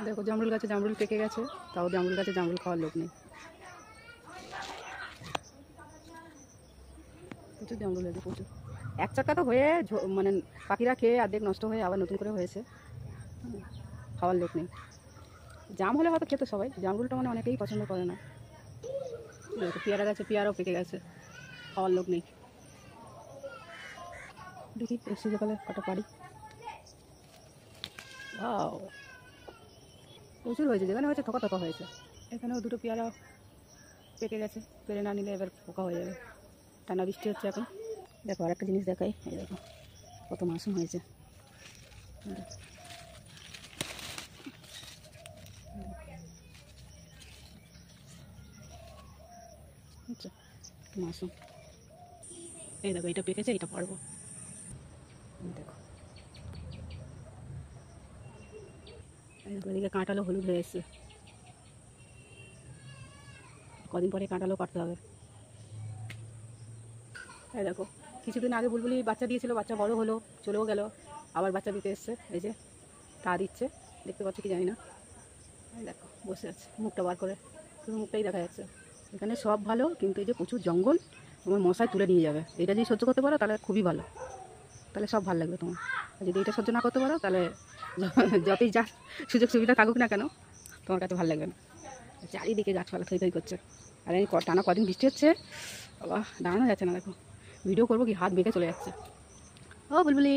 দেখো জামরুল গাছে জামরুল পেকে গেছে, তাও জামরুল গাছে জামরুল খাওয়ার লোক নেই। প্রচুর জামরুল হয়েছে, প্রচুর। এক চাকা তো হয়ে মানে পাখিরা খেয়ে অর্ধেক নষ্ট হয়ে আবার নতুন করে হয়েছে, খাওয়ার লোক নেই। জাম হলে হয়তো খেতো সবাই, জামরুলটা মানে অনেকেই পছন্দ করে না। দেখো পেয়ারা গাছে পেয়ারাও পেকে গেছে, খাওয়ার লোক নেই। দেখি এসে সকালে কটা পারি। প্রচুর হয়েছে, যেখানে হয়েছে থোকা থোকা হয়েছে। এখানেও দুটো পেয়ারা পেকে গেছে, পেরে না নিলে এবার পোকা হয়ে যাবে। টানা বৃষ্টি হচ্ছে এখন। দেখো আর একটা জিনিস দেখাই, এই দেখো কত মাশরুম হয়েছে। আচ্ছা মাশরুম, এই দেখো এটা পেকেছে, এটা পারবো। দেখো এদিকে কাঁটালো হলুদ হয়ে এসছে, কদিন পরে কাঁটালো কাটতে হবে। এই দেখো কিছুদিন আগে বুলবুলি বাচ্চা দিয়েছিল, বাচ্চা বড় হলো, চলেও গেল, আবার বাচ্চা দিতে এসছে। এই যে তা দিচ্ছে, দেখতে পাচ্ছ কি জানি না। এই দেখো বসে আছে, মুখটা বার করে, শুধু মুখটাই দেখা যাচ্ছে। এখানে সব ভালো, কিন্তু এই যে প্রচুর জঙ্গল, তোমার মশায় তুলে নিয়ে যাবে। এটা যদি সহ্য করতে পারো তাহলে খুবই ভালো, তাহলে সব ভালো লাগবে তোমার। আর যদি এটা সহ্য না করতে পারো তাহলে যতই যা সুযোগ সুবিধা থাকুক না কেন, তোমার কাছে ভালো লাগবে না। চারিদিকে গাছপালা থই থই করছে, আর এই টানা কদিন বৃষ্টি হচ্ছে, বাবা দাঁড়ানো যাচ্ছে না। দেখো ভিডিও করবো কি, হাত বেঁকে চলে যাচ্ছে। ও বুলবুলি।